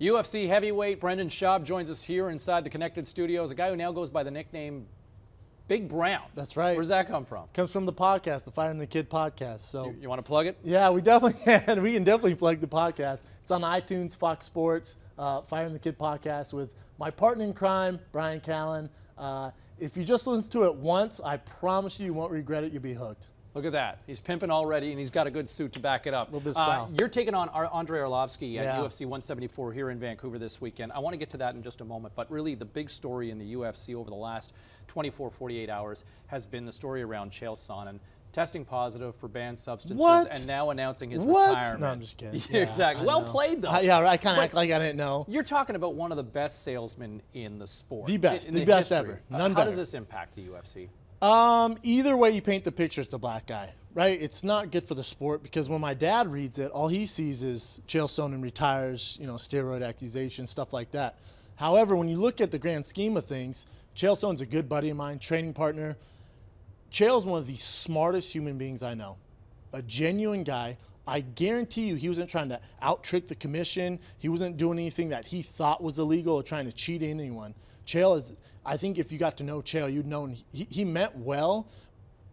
UFC heavyweight Brendan Schaub joins us here inside the Connected Studios, a guy who now goes by the nickname Big Brown. That's right. Where's that come from? Comes from the podcast, the Fire and the Kid podcast. So you want to plug it? Yeah, we definitely can. We can definitely plug the podcast. It's on iTunes, Fox Sports, Fire and the Kid podcast with my partner in crime, Brian Callen. If you just listen to it once, I promise you won't regret it. You'll be hooked. Look at that. He's pimping already, and he's got a good suit to back it up. A little bit of style. You're taking on Andrei Arlovski at Yeah. UFC 174 here in Vancouver this weekend. I want to get to that in just a moment, but really the big story in the UFC over the last 24, 48 hours has been the story around Chael Sonnen testing positive for banned substances and now announcing his retirement. No, I'm just kidding. Yeah, exactly. Well played, though. I kind of act like I didn't know. You're talking about one of the best salesmen in the sport. The best. In the the best history. ever. None How better. does this impact the UFC? Either way you paint the picture, it's a black guy, right? It's not good for the sport because when my dad reads it, all he sees is Chael Sonnen retires, steroid accusations, stuff like that. However, when you look at the grand scheme of things, Chael Sonnen's a good buddy of mine, training partner. Chael's one of the smartest human beings I know, a genuine guy. I guarantee you he wasn't trying to out-trick the commission. He wasn't doing anything that he thought was illegal or trying to cheat anyone. Chael is, I think if you got to know Chael, you'd know he meant well,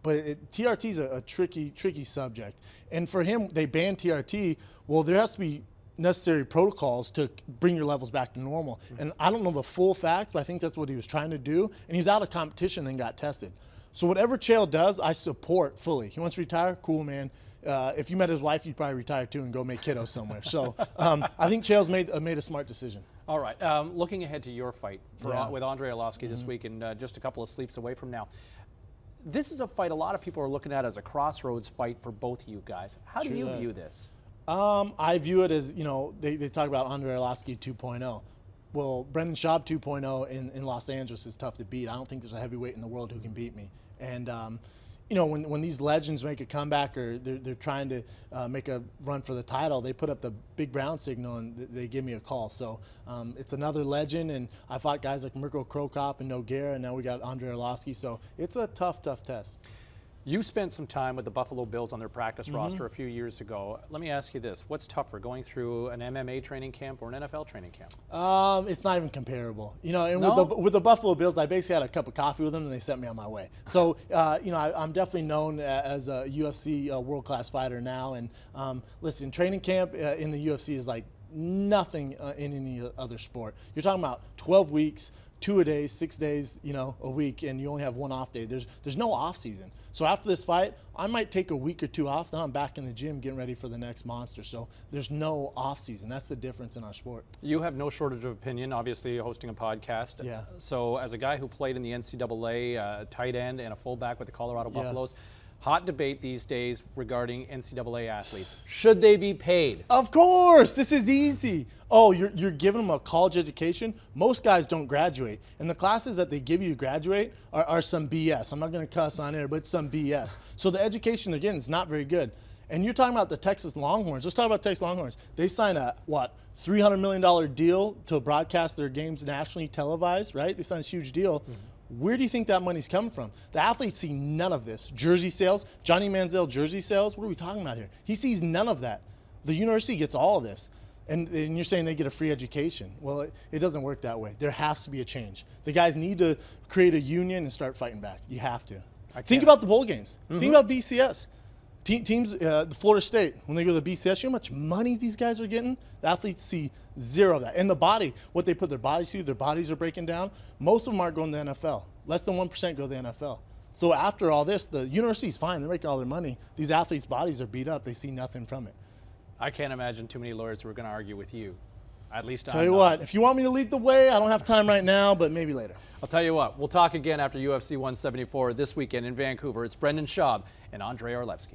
but TRT is a tricky subject. And for him, they banned TRT. Well, there has to be necessary protocols to bring your levels back to normal. And I don't know the full facts, but I think that's what he was trying to do. And he was out of competition and got tested. So whatever Chael does, I support fully. He wants to retire, cool, man. If you met his wife, you'd probably retire too and go make kiddos somewhere. So I think Chael's made a smart decision. All right. Looking ahead to your fight with Andrei Arlovski this week and just a couple of sleeps away from now. This is a fight a lot of people are looking at as a crossroads fight for both of you guys. How do you view this? I view it as, they talk about Andrei Arlovski 2.0. Well, Brendan Schaub 2.0 in Los Angeles is tough to beat. I don't think there's a heavyweight in the world who can beat me. And, when these legends make a comeback or they're trying to make a run for the title, they put up the Big Brown signal and they give me a call. So it's another legend, and I fought guys like Mirko Krokop and Nogueira, and now we got Andrei Arlovski. So it's a tough test. You spent some time with the Buffalo Bills on their practice roster a few years ago. Let me ask you this. What's tougher, going through an MMA training camp or an NFL training camp? It's not even comparable. And No? with the Buffalo Bills, I basically had a cup of coffee with them and they sent me on my way. So, I'm definitely known as a UFC world-class fighter now. And listen, training camp in the UFC is like nothing in any other sport. You're talking about 12 weeks, 2 a day, 6 days, a week, and you only have one off day. There's no off season. So after this fight, I might take a week or two off, then I'm back in the gym getting ready for the next monster. So there's no off season. That's the difference in our sport. You have no shortage of opinion, obviously hosting a podcast. Yeah. So as a guy who played in the NCAA, a tight end and a fullback with the Colorado Buffaloes, hot debate these days regarding NCAA athletes. Should they be paid? Of course, this is easy. Oh, you're giving them a college education? Most guys don't graduate. And the classes that they give you to graduate are some BS. I'm not going to cuss on air, but it's some BS. So the education they're getting is not very good. And you're talking about the Texas Longhorns. Let's talk about Texas Longhorns. They signed a, $300 million deal to broadcast their games nationally televised, right? They signed a huge deal. Where do you think that money's coming from? The athletes see none of this. Jersey sales, Johnny Manziel jersey sales, what are we talking about here? He sees none of that. The university gets all of this. And you're saying they get a free education. Well, it doesn't work that way. There has to be a change. The guys need to create a union and start fighting back. You have to. Think about the bowl games. Think about BCS. Teams, the Florida State, when they go to the BCS, you know how much money these guys are getting? The athletes see zero of that. And the body, what they put their bodies through, their bodies are breaking down. Most of them aren't going to the NFL. Less than 1% go to the NFL. So after all this, the university's fine. They make all their money. These athletes' bodies are beat up. They see nothing from it. I can't imagine too many lawyers who are going to argue with you. At least Tell you what, if you want me to lead the way, I don't have time right now, but maybe later. I'll tell you what, we'll talk again after UFC 174 this weekend in Vancouver. It's Brendan Schaub and Andrei Arlovski.